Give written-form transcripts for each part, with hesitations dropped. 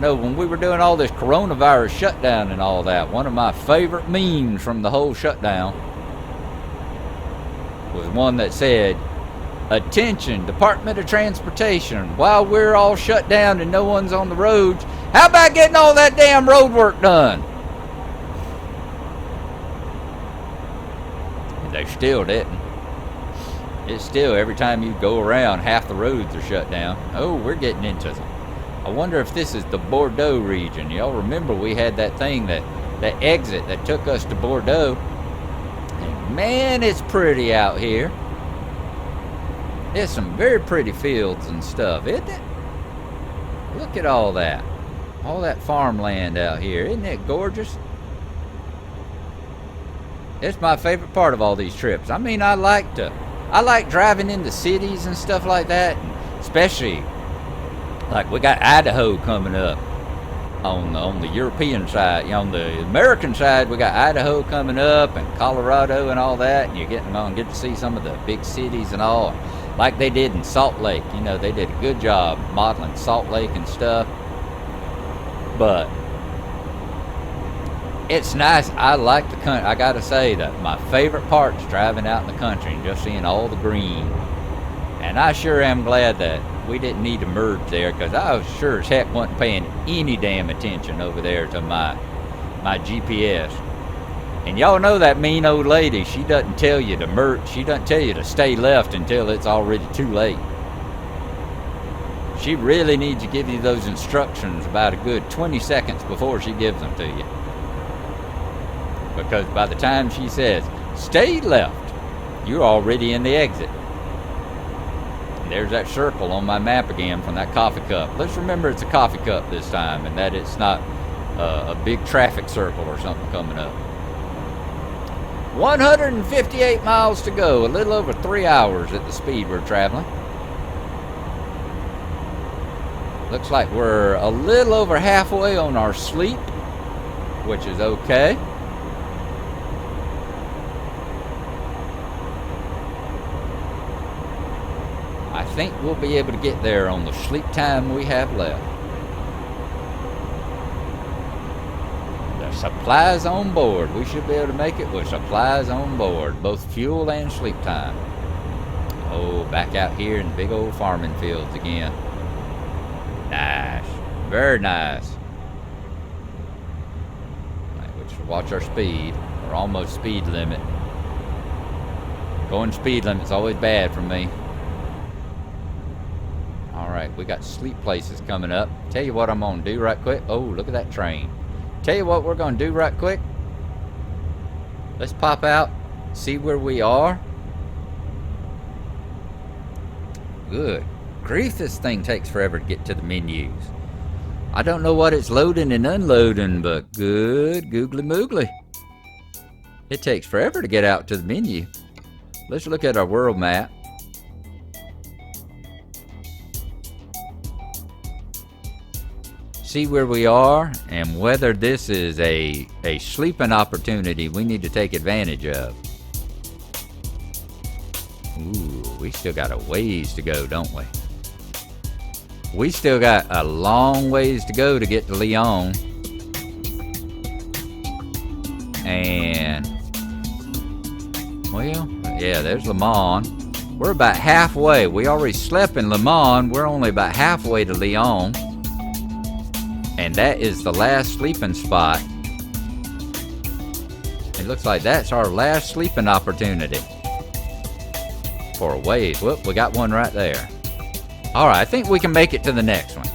know when we were doing all this coronavirus shutdown and all that, one of my favorite memes from the whole shutdown was one that said, "Attention, Department of Transportation, while we're all shut down and no one's on the roads, how about getting all that damn road work done?" And they still didn't. It's still, every time you go around, half the roads are shut down. Oh, we're getting into them. I wonder if this is the Bordeaux region. Y'all remember we had that thing, that exit that took us to Bordeaux. And man, it's pretty out here. There's some very pretty fields and stuff, isn't it? Look at all that. All that farmland out here. Isn't it gorgeous? It's my favorite part of all these trips. I mean, I like driving into cities and stuff like that, especially like we got Idaho coming up on the European side. You know, on the American side, we got Idaho coming up and Colorado and all that, and you're getting on, get to see some of the big cities and all, like they did in Salt Lake. You know, they did a good job modeling Salt Lake and stuff. But it's nice. I like the country. I gotta say that my favorite part is driving out in the country and just seeing all the green. And I sure am glad that we didn't need to merge there, because I was sure as heck wasn't paying any damn attention over there to my GPS. And y'all know that mean old lady, she doesn't tell you to merge. She doesn't tell you to stay left until it's already too late. She really needs to give you those instructions about a good 20 seconds before she gives them to you. Because by the time she says, "Stay left," you're already in the exit. And there's that circle on my map again from that coffee cup. Let's remember it's a coffee cup this time, and that it's not a big traffic circle or something coming up. 158 miles to go, a little over 3 hours at the speed we're traveling. Looks like we're a little over halfway on our sleep, which is okay. I think we'll be able to get there on the sleep time we have left. The supplies on board. We should be able to make it with supplies on board, both fuel and sleep time. Oh, back out here in the big old farming fields again. Nice. Very nice. Right, we should watch our speed. We're almost speed limit. Going speed limit's always bad for me. Alright, we got sleep places coming up. Tell you what I'm going to do right quick. Oh, look at that train. Tell you what we're going to do right quick. Let's pop out, see where we are. Good grief, this thing takes forever to get to the menus. I don't know what it's loading and unloading, but good googly moogly. It takes forever to get out to the menu. Let's look at our world map. See where we are and whether this is a sleeping opportunity we need to take advantage of. Ooh, we still got a ways to go, don't we? We still got a long ways to go to get to Lyon. And, well, yeah, there's Le Mans. We're about halfway. We already slept in Le Mans. We're only about halfway to Lyon. And that is the last sleeping spot. It looks like that's our last sleeping opportunity. For a ways. Whoop, we got one right there. Alright, I think we can make it to the next one.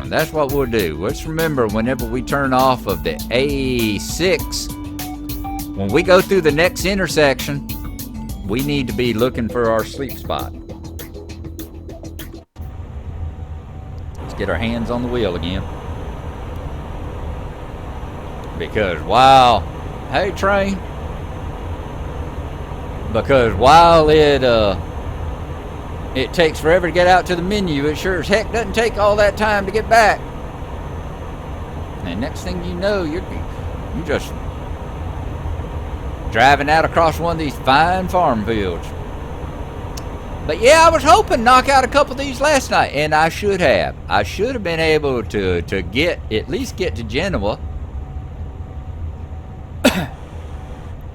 That's what we'll do. Let's remember, whenever we turn off of the A6, when we go through the next intersection, we need to be looking for our sleep spot. Let's get our hands on the wheel again. Because while, hey train, because while it takes forever to get out to the menu, it sure as heck doesn't take all that time to get back. And next thing you know, you just driving out across one of these fine farm fields. But yeah, I was hoping to knock out a couple of these last night, and I should have. I should have been able to get, at least get to Genoa.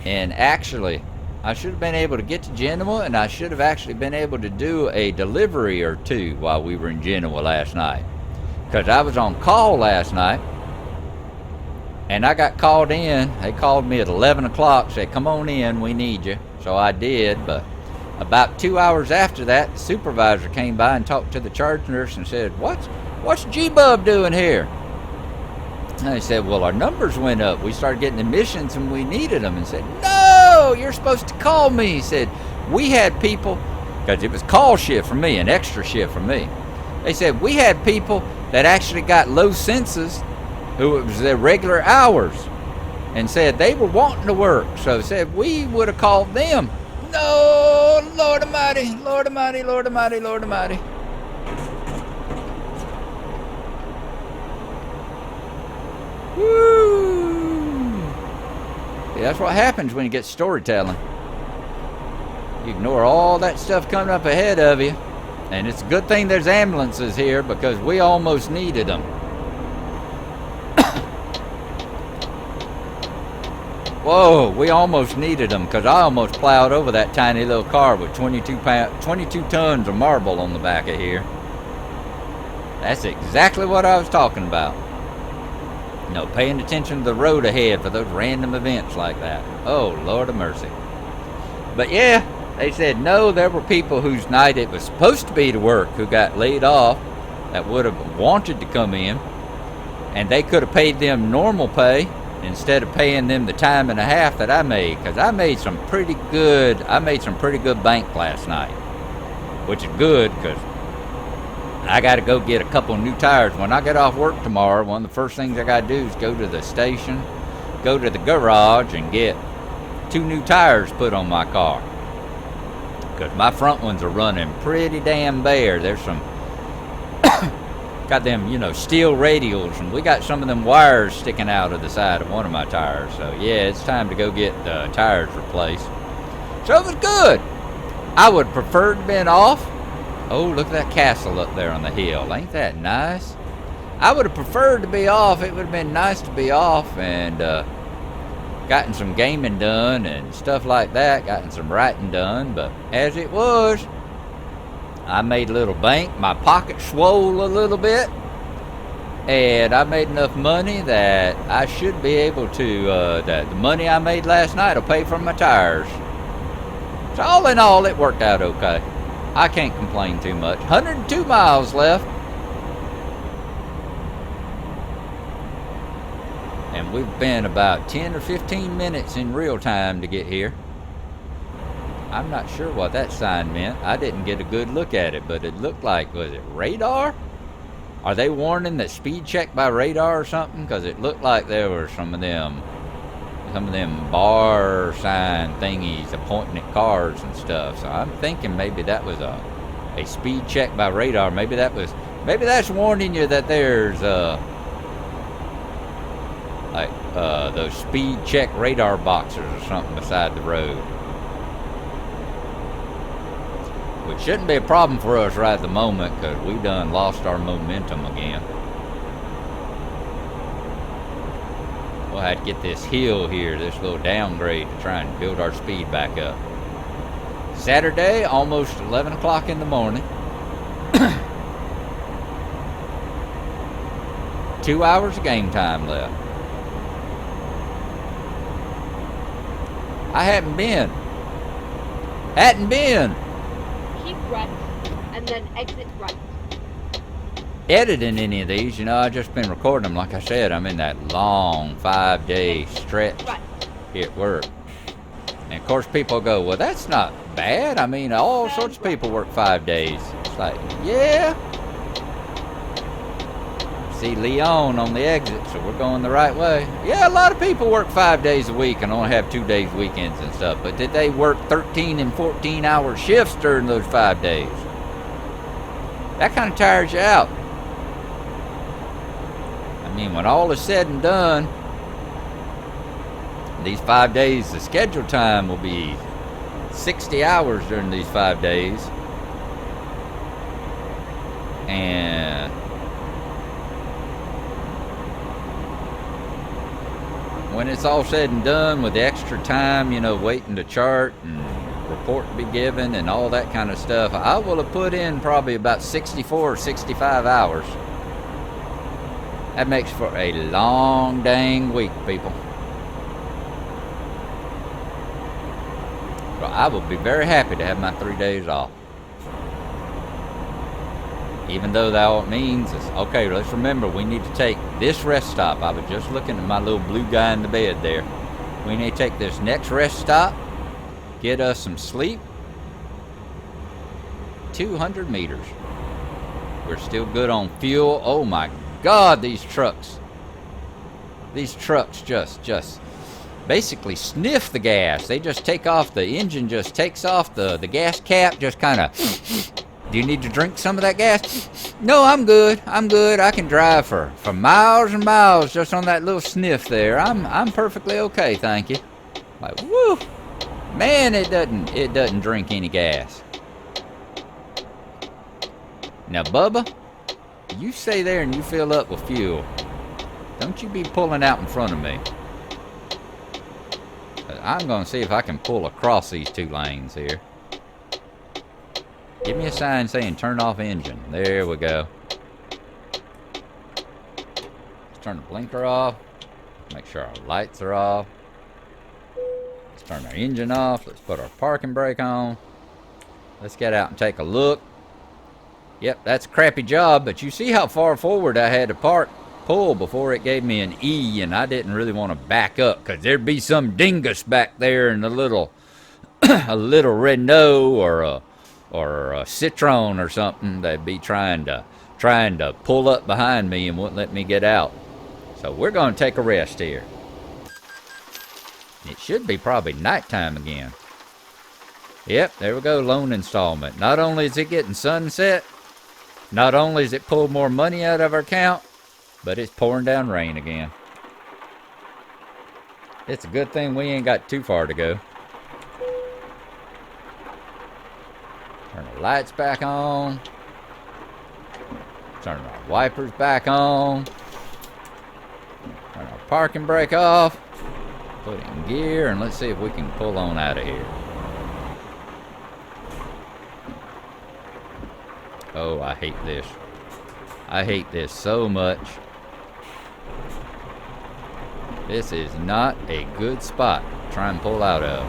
And actually, I should have been able to get to Genoa, and I should have actually been able to do a delivery or two while we were in Genoa last night. Because I was on call last night, and I got called in. They called me at 11 o'clock, said, come on in, we need you. So I did, but about 2 hours after that, the supervisor came by and talked to the charge nurse and said, what's G-Bub doing here? And I said, well, our numbers went up. We started getting admissions and we needed them. And said, no, you're supposed to call me. He said, we had people, because it was call shift for me, an extra shift for me. They said, we had people that actually got low census, who it was their regular hours, and said they were wanting to work. So said, we would have called them. No, Lord Almighty, Lord Almighty, Lord Almighty, Lord Almighty. Woo! Yeah, that's what happens when you get storytelling. You ignore all that stuff coming up ahead of you. And it's a good thing there's ambulances here, because we almost needed them. Whoa, we almost needed them, because I almost plowed over that tiny little car with 22 tons of marble on the back of here. That's exactly what I was talking about. You know, paying attention to the road ahead for those random events like that. Oh, Lord of mercy. But yeah, they said no, there were people whose night it was supposed to be to work who got laid off that would have wanted to come in, and they could have paid them normal pay instead of paying them the time and a half that I made, because I made some pretty good bank last night, which is good, because I got to go get a couple new tires. When I get off work tomorrow, one of the first things I got to do is go to the station, go to the garage, and get 2 new tires put on my car, because my front ones are running pretty damn bare. There's some got them, you know, steel radials, and we got some of them wires sticking out of the side of one of my tires. So yeah, it's time to go get the tires replaced. So it was good. I would prefer to have been off. Oh, look at that castle up there on the hill. Ain't that nice? I would have preferred to be off. It would have been nice to be off and gotten some gaming done and stuff like that, gotten some writing done. But as it was, I made a little bank. My pocket swole a little bit, and I made enough money that I should be able to, that the money I made last night will pay for my tires. So all in all, it worked out okay. I can't complain too much. 102 miles left. And we've been about 10 or 15 minutes in real time to get here. I'm not sure what that sign meant. I didn't get a good look at it, but it looked like, was it radar? Are they warning that speed check by radar or something? Because it looked like there were some of them bar sign thingies pointing at cars and stuff. So I'm thinking maybe that was a speed check by radar. Maybe that's warning you that there's those speed check radar boxes or something beside the road. Which shouldn't be a problem for us right at the moment, because we done lost our momentum again. We'll have to get this hill here, this little downgrade, to try and build our speed back up. Saturday, almost 11 o'clock in the morning. 2 hours of game time left. I hadn't been. Keep right, and then exit right. Editing any of these, you know, I've just been recording them. Like I said, I'm in that long 5-day stretch here at work. And of course people go, well, that's not bad. I mean, all sorts of people work 5 days. It's like, yeah. See Lyon on the exit, so we're going the right way. Yeah, a lot of people work 5 days a week and only have 2 days weekends and stuff. But did they work 13 and 14-hour shifts during those 5 days? That kind of tires you out. I mean, when all is said and done, these 5 days, the scheduled time will be 60 hours during these 5 days. when it's all said and done, with the extra time, you know, waiting to chart and report to be given and all that kind of stuff, I will have put in probably about 64 or 65 hours. That makes for a long dang week, people. But I will be very happy to have my 3 days off. Even though that all it means is, okay, let's remember, we need to take this rest stop. I was just looking at my little blue guy in the bed there. We need to take this next rest stop, get us some sleep. 200 meters. We're still good on fuel. Oh my God, these trucks just basically sniff the gas. They just take off, the engine just takes off, the gas cap just kind of, do you need to drink some of that gas? No, I'm good. I can drive for miles and miles just on that little sniff there. I'm perfectly okay, thank you. Like, woo, man, it doesn't drink any gas. Now, Bubba, you stay there and you fill up with fuel. Don't you be pulling out in front of me. I'm going to see if I can pull across these 2 lanes here. Give me a sign saying turn off engine. There we go. Let's turn the blinker off. Make sure our lights are off. Let's turn our engine off. Let's put our parking brake on. Let's get out and take a look. Yep, that's a crappy job, but you see how far forward I had to pull before it gave me an E, and I didn't really want to back up because there'd be some dingus back there in a little Renault or a Citroen or something that'd be trying to pull up behind me and wouldn't let me get out. So we're going to take a rest here. It should be probably nighttime again. Yep, there we go, loan installment. Not only is it getting sunset, not only is it pulled more money out of our account, but it's pouring down rain again. It's a good thing we ain't got too far to go. Turn the lights back on. Turn our wipers back on. Turn our parking brake off. Put it in gear and let's see if we can pull on out of here. Oh, I hate this. I hate this so much. This is not a good spot to try and pull out of.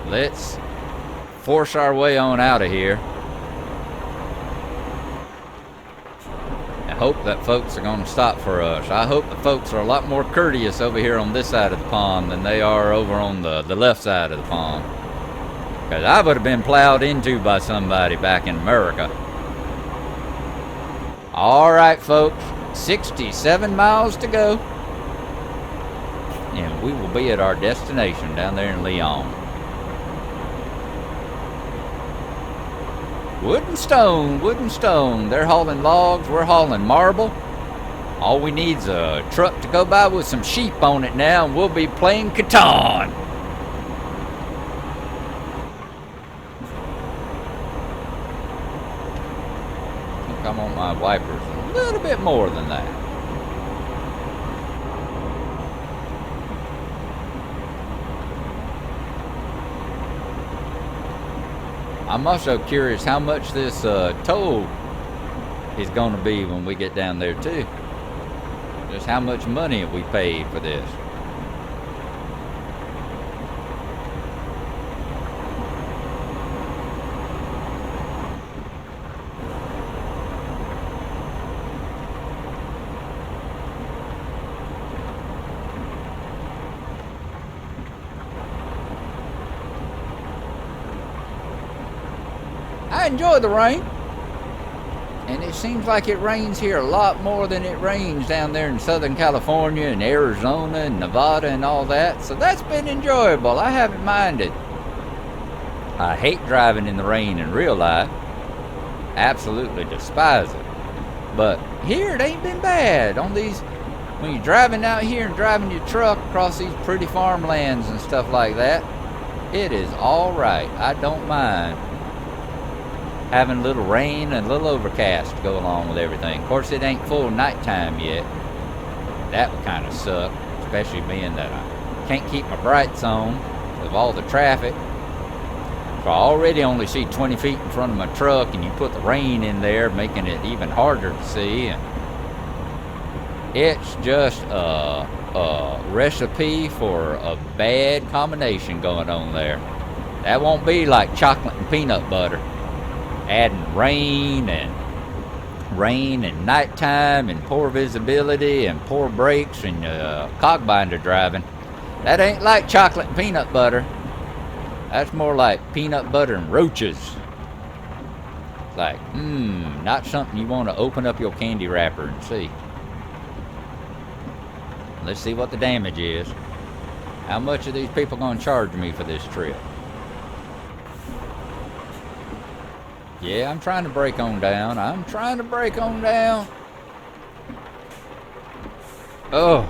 Let's force our way on out of here. I hope that folks are going to stop for us. I hope the folks are a lot more courteous over here on this side of the pond than they are over on the left side of the pond. Because I would have been plowed into by somebody back in America. All right, folks. 67 miles to go. And we will be at our destination down there in Lyon. Wood and stone. They're hauling logs, we're hauling marble. All we need is a truck to go by with some sheep on it now, and we'll be playing Catan. I think I want my wipers a little bit more than that. I'm also curious how much this toll is going to be when we get down there too. Just how much money have we paid for this? I enjoy the rain, and it seems like it rains here a lot more than it rains down there in Southern California and Arizona and Nevada and all that, so that's been enjoyable. I haven't minded. I hate driving in the rain in real life. Absolutely despise it. But here it ain't been bad. On these, when you're driving out here and driving your truck across these pretty farmlands and stuff like that, it is all right. I don't mind. having a little rain and a little overcast to go along with everything. Of course, it ain't full nighttime yet. That would kind of suck, especially being that I can't keep my brights on with all the traffic. So I already only see 20 feet in front of my truck, and you put the rain in there, making it even harder to see. And it's just a recipe for a bad combination going on there. That won't be like chocolate and peanut butter. Adding rain and nighttime and poor visibility and poor brakes and cog binder driving. That ain't like chocolate and peanut butter. That's more like peanut butter and roaches. Like, not something you want to open up your candy wrapper and see. Let's see what the damage is. How much are these people going to charge me for this trip? Yeah, I'm trying to break on down. Oh.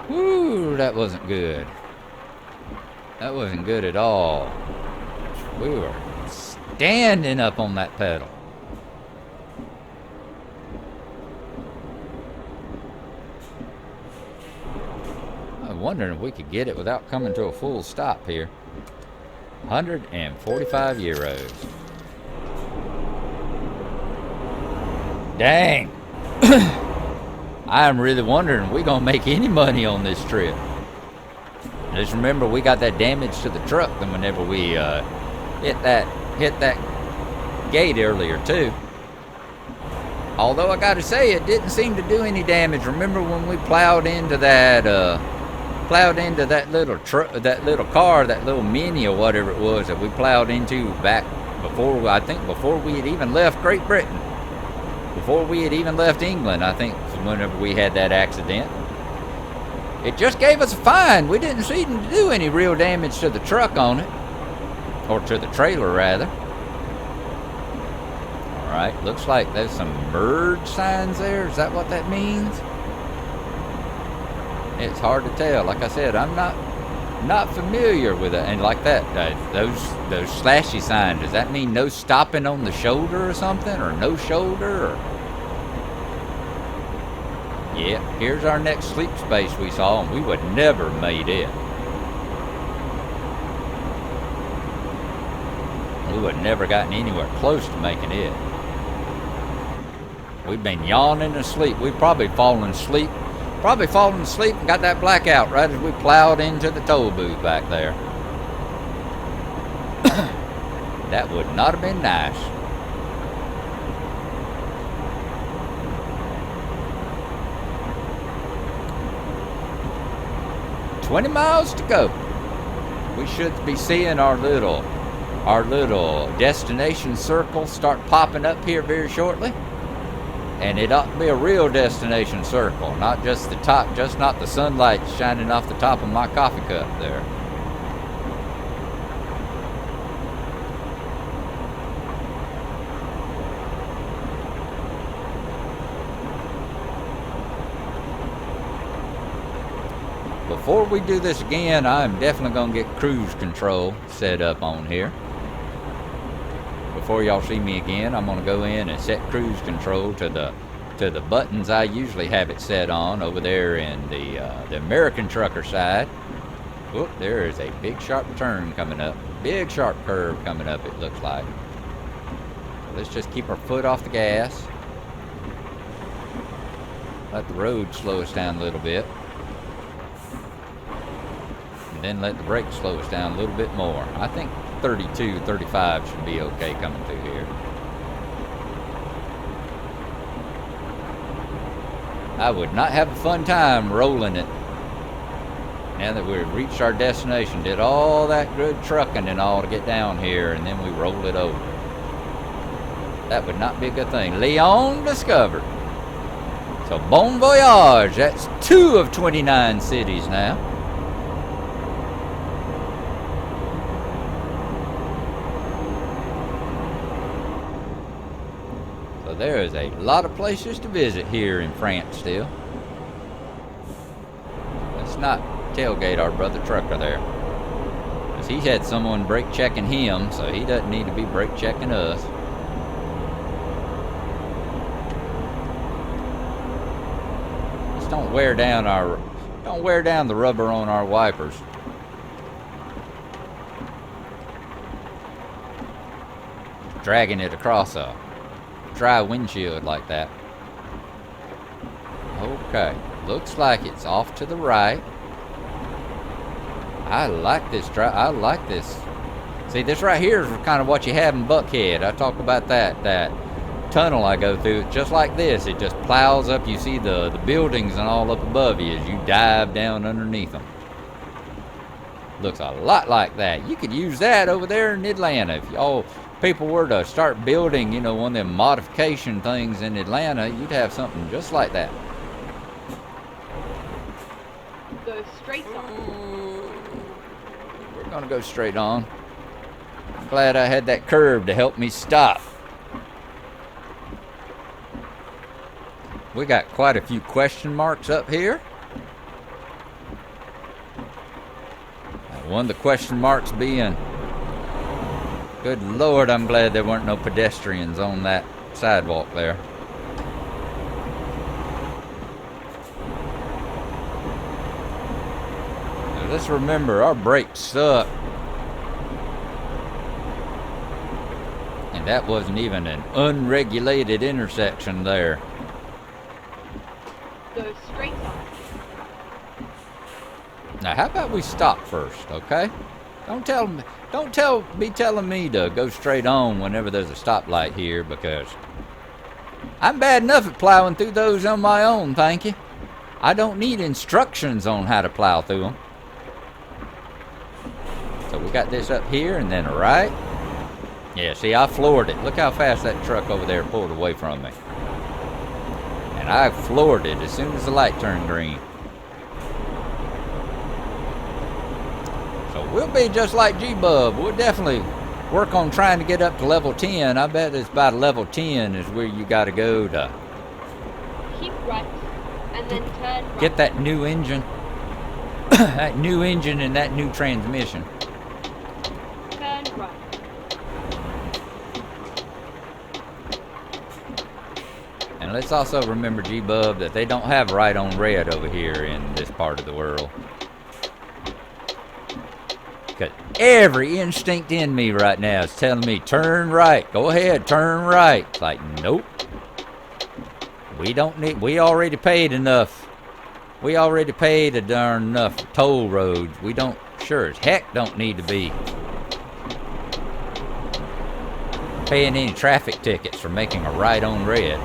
Woo, that wasn't good. That wasn't good at all. We were standing up on that pedal. I'm wondering if we could get it without coming to a full stop here. 145 euros. Dang. I'm really wondering if we're going to make any money on this trip. Just remember, we got that damage to the truck whenever we hit that gate earlier too. Although I got to say, it didn't seem to do any damage. Remember when we plowed into that little truck, that little car, that little Mini or whatever it was that we plowed into back before we had even left Great Britain, before we had even left England. I think whenever we had that accident. It just gave us a fine. We didn't seem to do any real damage to the truck on it. Or to the trailer, rather. Alright, looks like there's some merge signs there. Is that what that means? It's hard to tell. Like I said, I'm not familiar with it. And like that, those slashy signs, does that mean no stopping on the shoulder or something? Or no shoulder? Or... Yeah, here's our next sleep space we saw, and we would never made it. We would never gotten anywhere close to making it. We've been yawning asleep. We've probably fallen asleep and got that blackout right as we plowed into the toll booth back there. That would not have been nice. 20 miles to go. We should be seeing our little destination circle start popping up here very shortly. And it ought to be a real destination circle, not just the top, just not the sunlight shining off the top of my coffee cup there. Before we do this again, I'm definitely going to get cruise control set up on here. Before y'all see me again, I'm going to go in and set cruise control to the buttons I usually have it set on over there in the American trucker side. Whoop, there is a big sharp turn coming up. Big sharp curve coming up, it looks like. Let's just keep our foot off the gas. Let the road slow us down a little bit. Then let the brakes slow us down a little bit more. I think 32, 35 should be okay coming through here. I would not have a fun time rolling it. Now that we've reached our destination, did all that good trucking and all to get down here, and then we roll it over. That would not be a good thing. Lyon discovered. So bon voyage. That's 2 of 29 cities now. There is a lot of places to visit here in France still. Let's not tailgate our brother trucker there. He had someone brake checking him, so he doesn't need to be brake checking us. Just don't wear down the rubber on our wipers. Dragging it across a dry windshield like that. Okay, looks like it's off to the right. I like this drive. I like this. See, this right here is kind of what you have in Buckhead. I talk about that tunnel I go through. It's just like this. It just plows up. You see the buildings and all up above you as you dive down underneath them. Looks a lot like that. You could use that over there in Atlanta. If y'all people were to start building, you know, one of them modification things in Atlanta, you'd have something just like that. Go straight on. We're gonna go straight on. I'm glad I had that curve to help me stop. We got quite a few question marks up here. One of the question marks being, good Lord, I'm glad there weren't no pedestrians on that sidewalk there. Now let's remember, our brakes suck. And that wasn't even an unregulated intersection there. Go straight on. Now, how about we stop first, okay? Don't be telling me to go straight on whenever there's a stoplight here, because I'm bad enough at plowing through those on my own, thank you. I don't need instructions on how to plow through them. So we got this up here and then a right. Yeah, see, I floored it. Look how fast that truck over there pulled away from me. And I floored it as soon as the light turned green. So we'll be just like G-Bub. We'll definitely work on trying to get up to level 10. I bet it's about level 10 is where you got to go to keep right and then turn right. Get that new engine. That new engine and that new transmission. Turn right. And let's also remember, G-Bub, that they don't have right on red over here in this part of the world. Because every instinct in me right now is telling me, turn right, go ahead, turn right. It's like, nope. We already paid enough. We already paid a darn enough toll roads. We don't, sure as heck don't need to be paying any traffic tickets for making a right on red.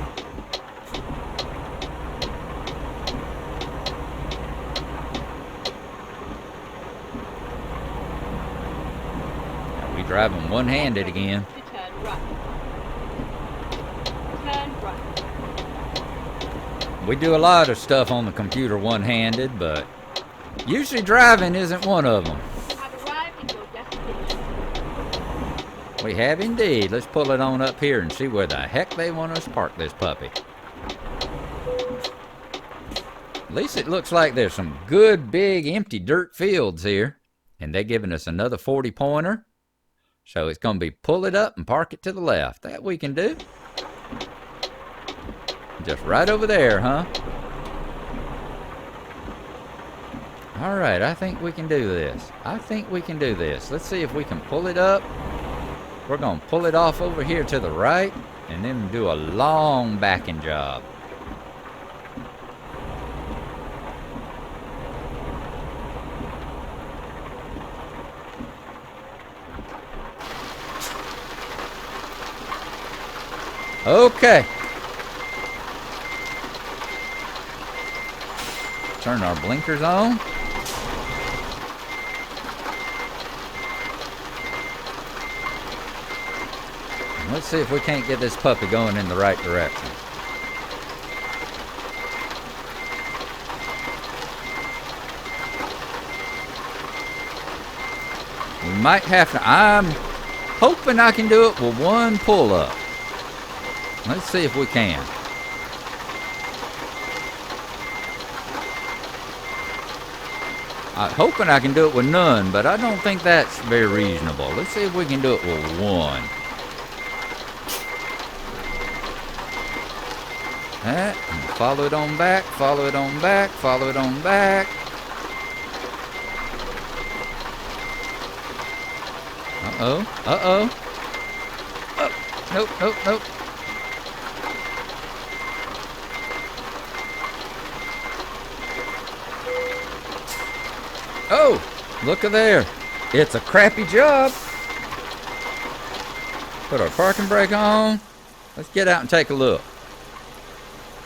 Driving one-handed again. Turn right. Turn right. We do a lot of stuff on the computer one-handed, but usually driving isn't one of them. You have arrived at your destination. We have indeed. Let's pull it on up here and see where the heck they want us to park this puppy. At least it looks like there's some good big empty dirt fields here. And they're giving us another 40-pointer. So it's going to be pull it up and park it to the left. That we can do. Just right over there, huh? All right, I think we can do this. Let's see if we can pull it up. We're going to pull it off over here to the right and then do a long backing job. Okay. Turn our blinkers on. Let's see if we can't get this puppy going in the right direction. We might have to, I'm hoping I can do it with one pull-up. Let's see if we can. I'm hoping I can do it with none, but I don't think that's very reasonable. Let's see if we can do it with one. That, follow it on back, follow it on back, follow it on back. Uh-oh, uh-oh. Oh, nope, nope, nope. Oh, look at there. It's a crappy job. Put our parking brake on. Let's get out and take a look.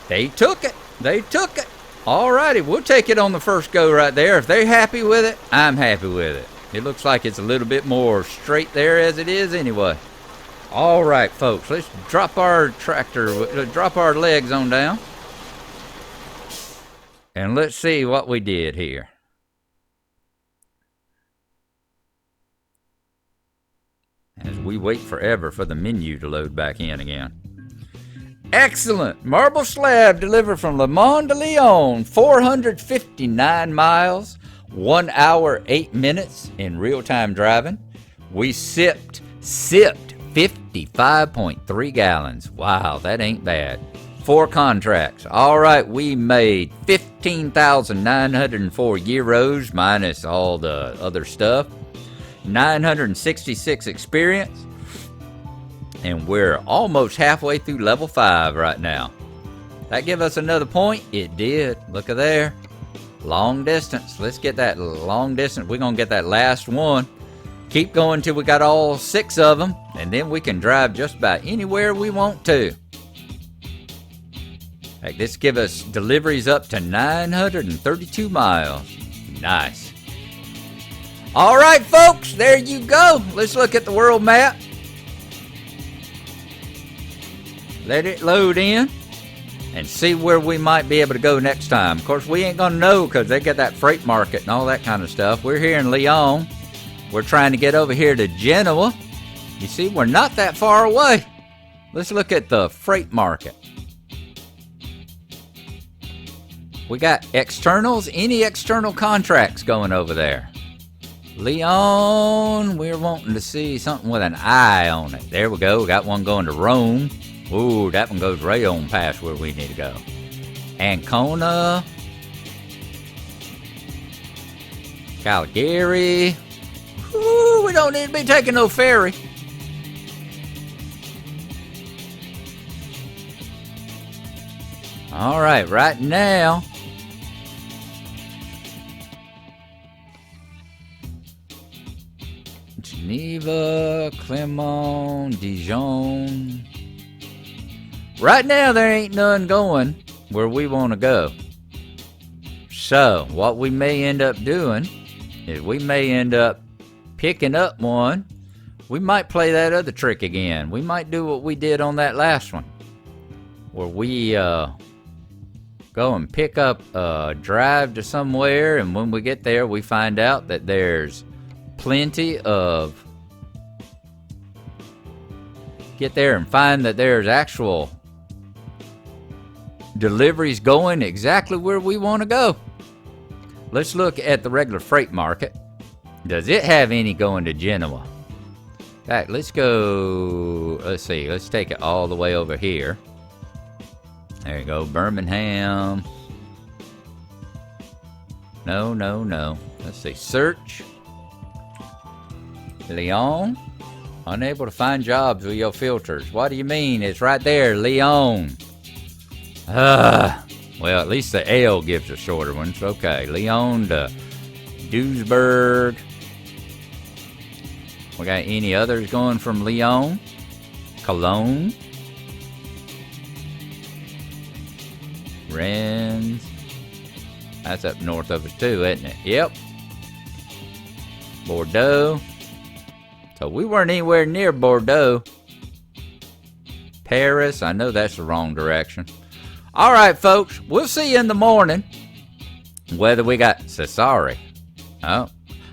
They took it. They took it. Alrighty, we'll take it on the first go right there. If they're happy with it, I'm happy with it. It looks like it's a little bit more straight there as it is anyway. Alright, folks, let's drop our tractor, drop our legs on down. And let's see what we did here. As we wait forever for the menu to load back in again. Excellent! Marble slab delivered from Le Mans to Lyon. 459 miles, 1 hour, 8 minutes in real-time driving. We sipped 55.3 gallons. Wow, that ain't bad. 4 contracts. All right, we made 15,904 euros minus all the other stuff. 966 experience. And we're almost halfway through level 5 right now. That give us another point? It did. Look at there. Long distance. Let's get that long distance. We're going to get that last one. Keep going till we got all 6 of them. And then we can drive just about anywhere we want to. Like this give us deliveries up to 932 miles. Nice. All right, folks. There you go. Let's look at the world map. Let it load in and see where we might be able to go next time. Of course, we ain't going to know because they got that freight market and all that kind of stuff. We're here in Lyon. We're trying to get over here to Genoa. You see, we're not that far away. Let's look at the freight market. We got externals. Any external contracts going over there? Lyon, we're wanting to see something with an eye on it. There we go. We got one going to Rome. Ooh, that one goes right on past where we need to go. Ancona. Caligari. Ooh, we don't need to be taking no ferry. All right, right now. Geneva, Clermont, Dijon. Right now, there ain't none going where we want to go. So, what we may end up doing is we may end up picking up one. We might play that other trick again. We might do what we did on that last one, where we go and pick up a drive to somewhere, and when we get there, we find out that there's plenty of... Get there and find that there's actual deliveries going exactly where we want to go. Let's look at the regular freight market. Does it have any going to Genoa? In fact, let's go, let's see, let's take it all the way over here. There you go, Birmingham. No, no, no. Let's see, search. Lyon. Unable to find jobs with your filters. What do you mean? It's right there, Lyon. Well, at least the L gives us shorter ones. Okay, Lyon to Duisburg. We got any others going from Lyon? Cologne. Rennes. That's up north of us too, isn't it? Yep. Bordeaux. So we weren't anywhere near Bordeaux. Paris. I know that's the wrong direction. All right, folks. We'll see you in the morning. Whether we got Sassari. Oh.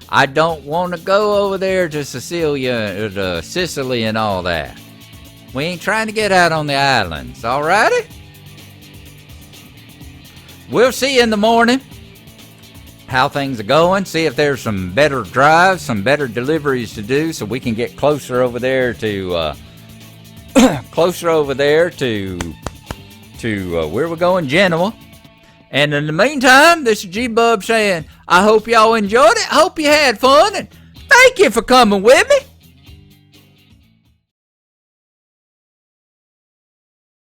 I don't want to go over there to Sicilia, to Sicily and all that. We ain't trying to get out on the islands. All righty? We'll see you in the morning. how things are going, see if there's some better drives, some better deliveries to do, so we can get closer over there to where we're going, Genoa. And in the meantime, this is G-Bub saying, I hope y'all enjoyed it. Hope you had fun, and thank you for coming with me.